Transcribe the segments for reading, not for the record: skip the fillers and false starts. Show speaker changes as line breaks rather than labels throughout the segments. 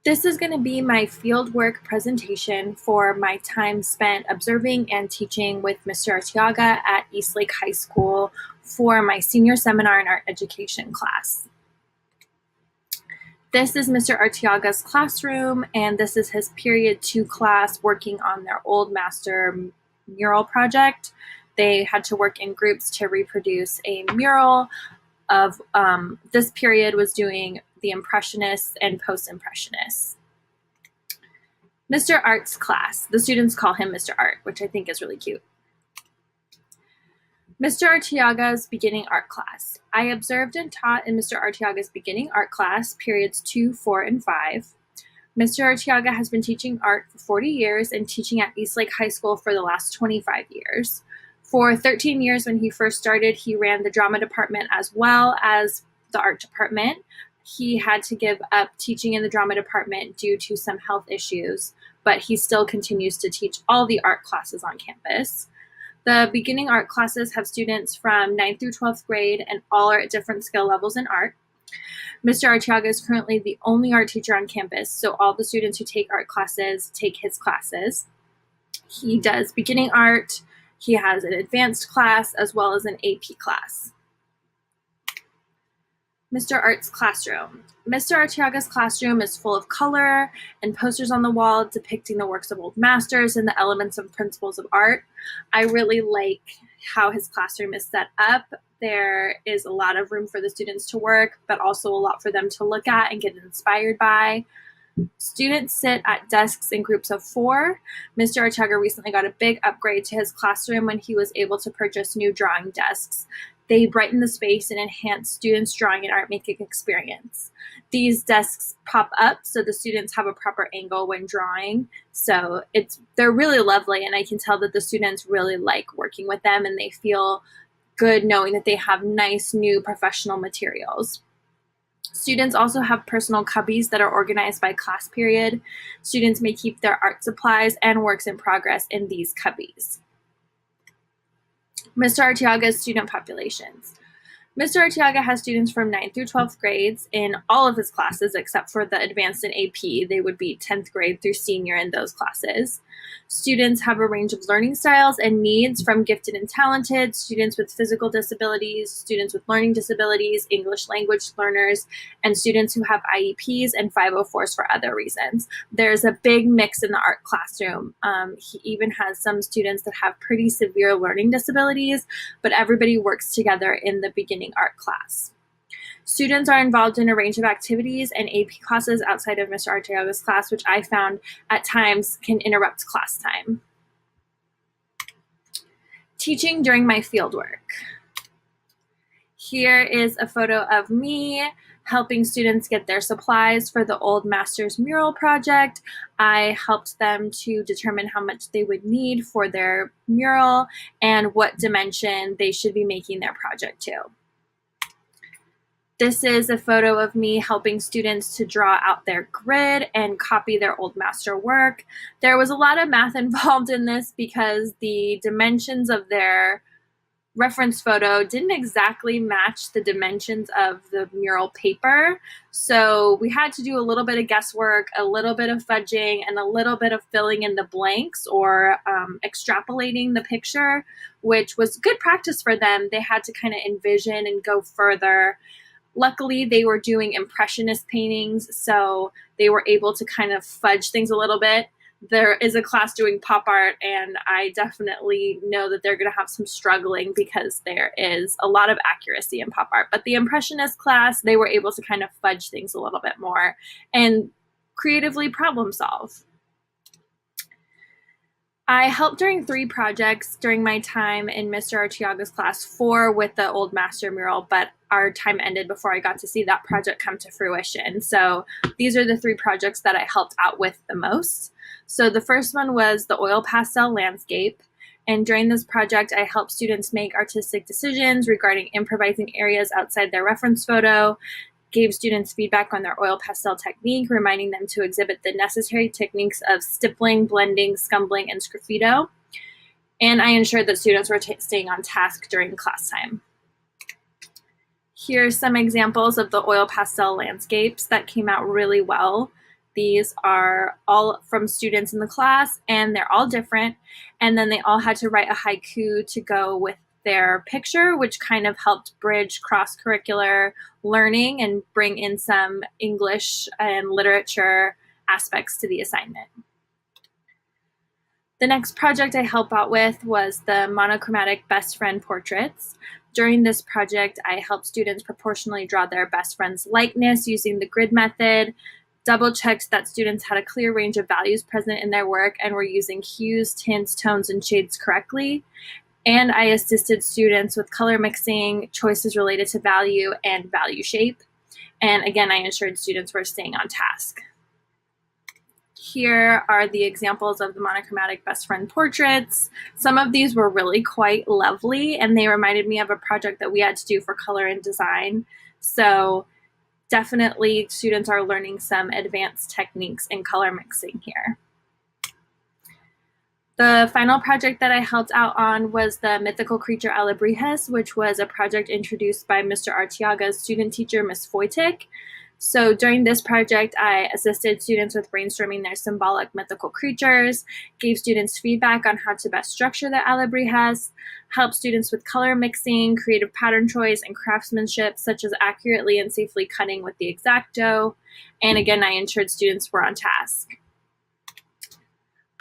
This is going to be my fieldwork presentation for my time spent observing and teaching with Mr. Arteaga at Eastlake High School for my senior seminar in art education class. This is Mr. Arteaga's classroom, and this is his period 2 class working on their old master mural project. They had to work in groups to reproduce a mural of this period was doing the Impressionists and Post-Impressionists. Mr. Art's class. The students call him Mr. Art, which I think is really cute. Mr. Arteaga's beginning art class. I observed and taught in Mr. Arteaga's beginning art class, periods 2, 4, and 5. Mr. Arteaga has been teaching art for 40 years and teaching at Eastlake High School for the last 25 years. For 13 years when he first started, he ran the drama department as well as the art department. He had to give up teaching in the drama department due to some health issues, but he still continues to teach all the art classes on campus. The beginning art classes have students from 9th through 12th grade, and all are at different skill levels in art. Mr. Arteaga is currently the only art teacher on campus, so all the students who take art classes take his classes. He does beginning art. He has an advanced class as well as an AP class. Mr. Art's classroom. Mr. Arteaga's classroom is full of color and posters on the wall depicting the works of old masters and the elements and principles of art. I really like how his classroom is set up. There is a lot of room for the students to work, but also a lot for them to look at and get inspired by. Students sit at desks in groups of 4. Mr. Arteaga recently got a big upgrade to his classroom when he was able to purchase new drawing desks. They brighten the space and enhance students' drawing and art making experience. These desks pop up so the students have a proper angle when drawing. So they're really lovely, and I can tell that the students really like working with them, and they feel good knowing that they have nice new professional materials. Students also have personal cubbies that are organized by class period. Students may keep their art supplies and works in progress in these cubbies. Mr. Arteaga's student populations. Mr. Arteaga has students from 9th through 12th grades in all of his classes except for the advanced and AP. They would be 10th grade through senior in those classes. Students have a range of learning styles and needs, from gifted and talented, students with physical disabilities, students with learning disabilities, English language learners, and students who have IEPs and 504s for other reasons. There's a big mix in the art classroom. He even has some students that have pretty severe learning disabilities, but everybody works together in the beginning art class. Students are involved in a range of activities and AP classes outside of Mr. Arteaga's class, which I found at times can interrupt class time. Teaching during my fieldwork. Here is a photo of me helping students get their supplies for the Old Masters mural project. I helped them to determine how much they would need for their mural and what dimension they should be making their project to. This is a photo of me helping students to draw out their grid and copy their old master work. There was a lot of math involved in this because the dimensions of their reference photo didn't exactly match the dimensions of the mural paper. So we had to do a little bit of guesswork, a little bit of fudging, and a little bit of filling in the blanks or extrapolating the picture, which was good practice for them. They had to kind of envision and go further. Luckily, they were doing impressionist paintings, so they were able to kind of fudge things a little bit. There is a class doing pop art, and I definitely know that they're going to have some struggling because there is a lot of accuracy in pop art. But the impressionist class, they were able to kind of fudge things a little bit more and creatively problem solve. I helped during 3 projects during my time in Mr. Arteaga's class, 4 with the Old Master mural, but our time ended before I got to see that project come to fruition. So these are the 3 projects that I helped out with the most. So the first one was the oil pastel landscape. And during this project, I helped students make artistic decisions regarding improvising areas outside their reference photo, gave students feedback on their oil pastel technique, reminding them to exhibit the necessary techniques of stippling, blending, scumbling, and sgraffito. And I ensured that students were staying on task during class time. Here's some examples of the oil pastel landscapes that came out really well. These are all from students in the class, and they're all different. And then they all had to write a haiku to go with their picture, which kind of helped bridge cross-curricular learning and bring in some English and literature aspects to the assignment. The next project I helped out with was the monochromatic best friend portraits. During this project, I helped students proportionally draw their best friend's likeness using the grid method, double-checked that students had a clear range of values present in their work and were using hues, tints, tones, and shades correctly. And I assisted students with color mixing, choices related to value, and value shape. And again, I ensured students were staying on task. Here are the examples of the monochromatic best friend portraits. Some of these were really quite lovely, and they reminded me of a project that we had to do for color and design. So definitely students are learning some advanced techniques in color mixing here. The final project that I helped out on was the mythical creature Alebrijes, which was a project introduced by Mr. Artiaga's student teacher, Ms. Foytik. So during this project, I assisted students with brainstorming their symbolic mythical creatures, gave students feedback on how to best structure the Alebrijes, helped students with color mixing, creative pattern choice, and craftsmanship, such as accurately and safely cutting with the X-Acto. And again, I ensured students were on task.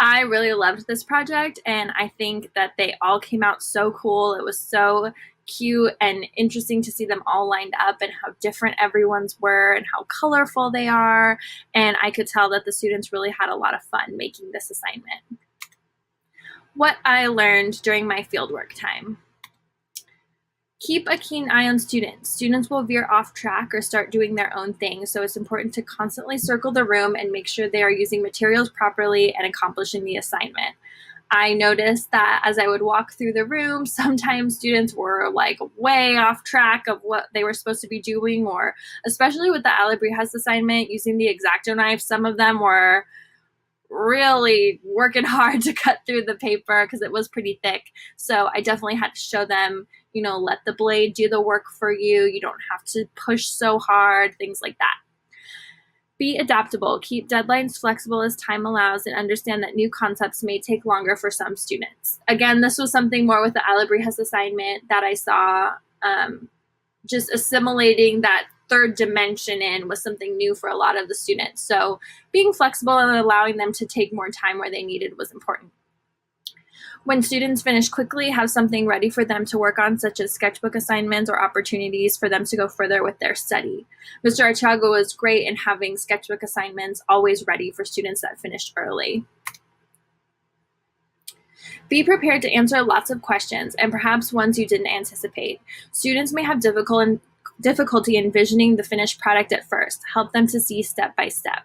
I really loved this project, and I think that they all came out so cool. It was so cute and interesting to see them all lined up and how different everyone's were and how colorful they are. And I could tell that the students really had a lot of fun making this assignment. What I learned during my fieldwork time. Keep a keen eye on students. Students will veer off track or start doing their own thing, so it's important to constantly circle the room and make sure they are using materials properly and accomplishing the assignment. I noticed that as I would walk through the room, sometimes students were like way off track of what they were supposed to be doing, or especially with the Alebrijes assignment using the X-Acto knife, some of them were really working hard to cut through the paper because it was pretty thick. So I definitely had to show them, let the blade do the work for you. You don't have to push so hard, things like that. Be adaptable. Keep deadlines flexible as time allows, and understand that new concepts may take longer for some students. Again, this was something more with the Alebrijes assignment that I saw. Just assimilating that third dimension in was something new for a lot of the students. So being flexible and allowing them to take more time where they needed was important. When students finish quickly, have something ready for them to work on, such as sketchbook assignments or opportunities for them to go further with their study. Mr. Artiaga was great in having sketchbook assignments always ready for students that finished early. Be prepared to answer lots of questions, and perhaps ones you didn't anticipate. Students may have difficulty envisioning the finished product at first. Help them to see step by step.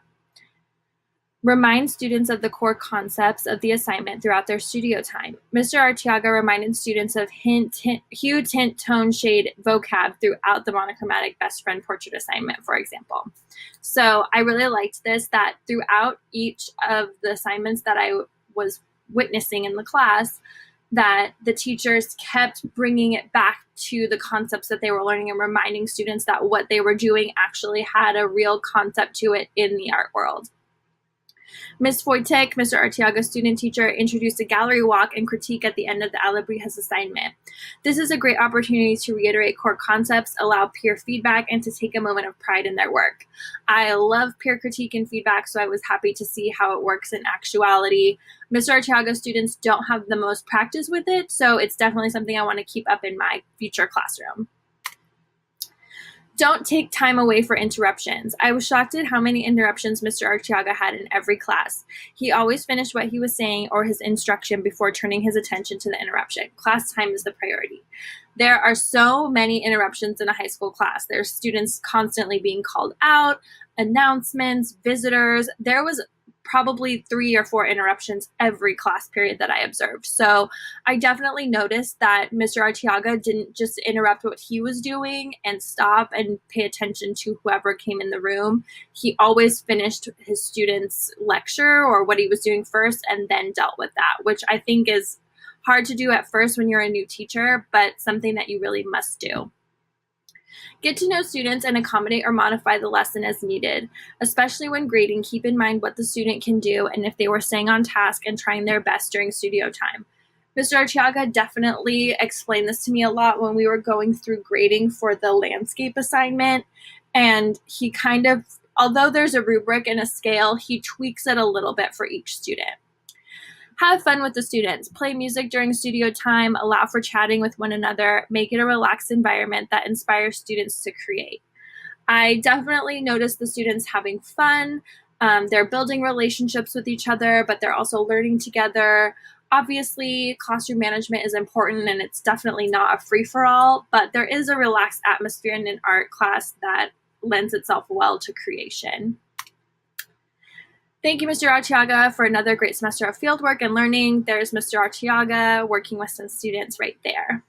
Remind students of the core concepts of the assignment throughout their studio time. Mr. Artiaga reminded students of hue, tint, tone, shade, vocab throughout the monochromatic best friend portrait assignment, for example. So I really liked this, that throughout each of the assignments that I was witnessing in the class, that the teachers kept bringing it back to the concepts that they were learning and reminding students that what they were doing actually had a real concept to it in the art world. Ms. Foytik, Mr. Artiaga's student teacher, introduced a gallery walk and critique at the end of the Alebrijes assignment. This is a great opportunity to reiterate core concepts, allow peer feedback, and to take a moment of pride in their work. I love peer critique and feedback, so I was happy to see how it works in actuality. Mr. Artiaga's students don't have the most practice with it, so it's definitely something I want to keep up in my future classroom. Don't take time away for interruptions. I was shocked at how many interruptions Mr. Artiaga had in every class. He always finished what he was saying or his instruction before turning his attention to the interruption. Class time is the priority. There are so many interruptions in a high school class. There's students constantly being called out, announcements, visitors. There was probably 3 or 4 interruptions every class period that I observed. So I definitely noticed that Mr. Artiaga didn't just interrupt what he was doing and stop and pay attention to whoever came in the room. He always finished his students' lecture or what he was doing first and then dealt with that, which I think is hard to do at first when you're a new teacher, but something that you really must do. Get to know students and accommodate or modify the lesson as needed. Especially when grading, keep in mind what the student can do and if they were staying on task and trying their best during studio time. Mr. Archiaga definitely explained this to me a lot when we were going through grading for the landscape assignment. And he kind of, although there's a rubric and a scale, he tweaks it a little bit for each student. Have fun with the students. Play music during studio time, allow for chatting with one another, make it a relaxed environment that inspires students to create. I definitely noticed the students having fun. They're building relationships with each other, but they're also learning together. Obviously, classroom management is important and it's definitely not a free-for-all, but there is a relaxed atmosphere in an art class that lends itself well to creation. Thank you, Mr. Archiaga, for another great semester of fieldwork and learning. There's Mr. Archiaga working with some students right there.